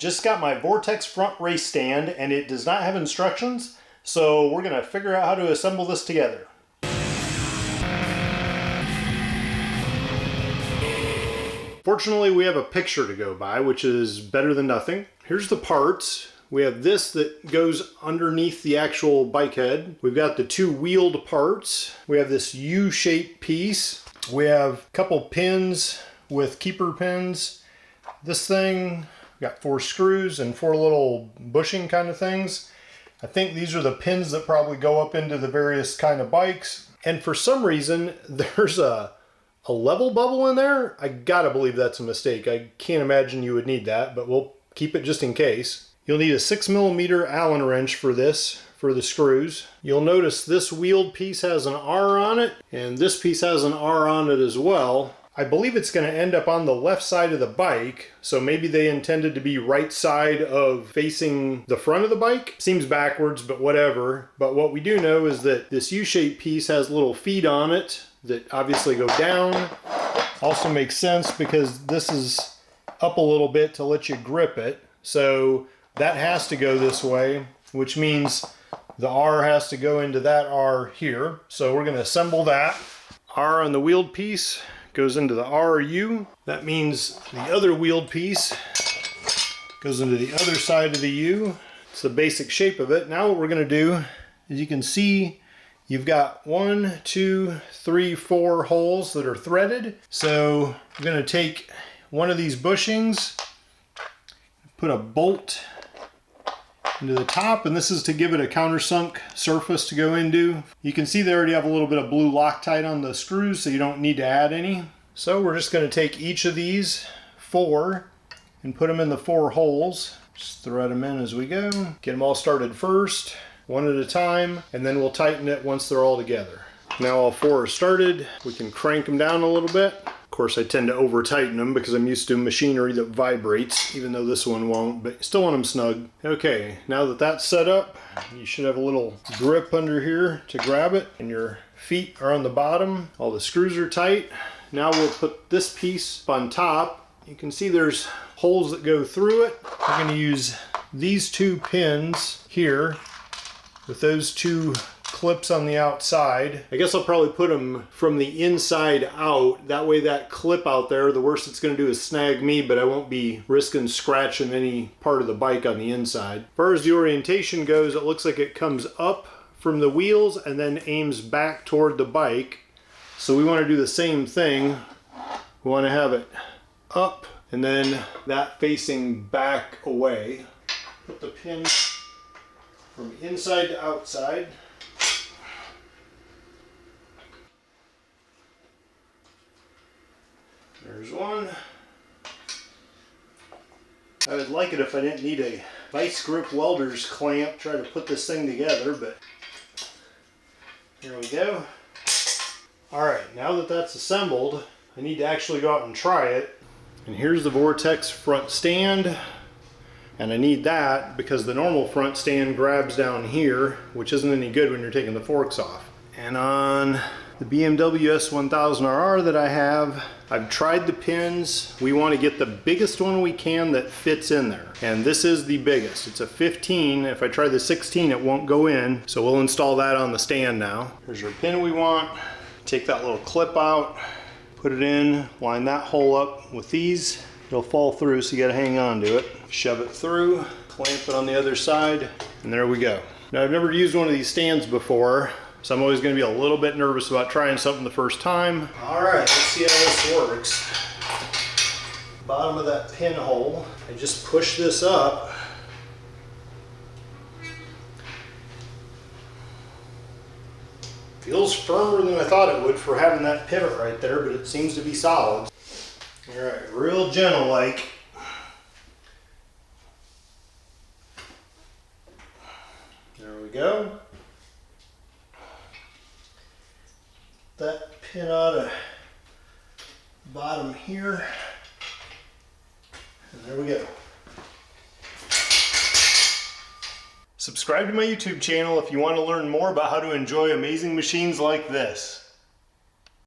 Just got my Vortex front race stand and it does not have instructions, so we're gonna figure out how to assemble this together. Fortunately, we have a picture to go by, which is better than nothing. Here's the parts. We have this that goes underneath the actual bike head. We've got the two wheeled parts. We have this U-shaped piece. We have a couple pins with keeper pins. This thing, we got 4 screws and 4 little bushing kind of things. I think these are the pins that probably go up into the various kind of bikes. And for some reason, there's a level bubble in there. I gotta believe that's a mistake. I can't imagine you would need that, but we'll keep it just in case. You'll need a 6mm Allen wrench for this, for the screws. You'll notice this wheeled piece has an R on it, and this piece has an R on it as well. I believe it's going to end up on the left side of the bike, so maybe they intended to be right side of facing the front of the bike. Seems backwards, but whatever. But what we do know is that this U-shaped piece has little feet on it that obviously go down. Also makes sense because this is up a little bit to let you grip it. So that has to go this way, which means the R has to go into that R here. So we're going to assemble that. R on the wheeled piece goes into the RU. That means the other wheeled piece goes into the other side of the U. It's the basic shape of it. Now what we're going to do is, you can see you've got 1, 2, 3, 4 holes that are threaded. So I'm going to take one of these bushings, put a bolt into the top, and this is to give it a countersunk surface to go into. You can see they already have a little bit of blue Loctite on the screws, so you don't need to add any. So we're just going to take each of these 4 and put them in the 4 holes. Just thread them in as we go. Get them all started first, one at a time, and then we'll tighten it once they're all together. Now all 4 are started. We can crank them down a little bit. Of course, I tend to over tighten them because I'm used to machinery that vibrates, even though this one won't, but still want them snug. Okay, now that that's set up, you should have a little grip under here to grab it, and your feet are on the bottom. All the screws are tight. Now we'll put this piece on top. You can see there's holes that go through it. We're going to use these 2 pins here with those 2 clips on the outside. I guess I'll probably put them from the inside out. That way that clip out there, the worst it's going to do is snag me, but I won't be risking scratching any part of the bike on the inside. As far as the orientation goes, it looks like it comes up from the wheels and then aims back toward the bike. So we want to do the same thing. We want to have it up and then that facing back away. Put the pin from inside to outside. There's one. I would like it if I didn't need a vice grip welder's clamp try to put this thing together, but here we go. Alright, now that that's assembled, I need to actually go out and try it. And here's the Vortex front stand. And I need that because the normal front stand grabs down here, which isn't any good when you're taking the forks off. And on the BMW S1000RR that I have, I've tried the pins. We want to get the biggest one we can that fits in there. And this is the biggest. It's a 15. If I try the 16, it won't go in. So we'll install that on the stand now. Here's your pin we want. Take that little clip out, put it in, line that hole up with these. It'll fall through, so you gotta hang on to it. Shove it through, clamp it on the other side, and there we go. Now I've never used one of these stands before, so I'm always gonna be a little bit nervous about trying something the first time. All right, let's see how this works. Bottom of that pinhole, I just push this up. Feels firmer than I thought it would for having that pivot right there, but it seems to be solid. All right, real gentle like. There we go. That pin out of bottom here. And there we go. Subscribe to my YouTube channel if you want to learn more about how to enjoy amazing machines like this.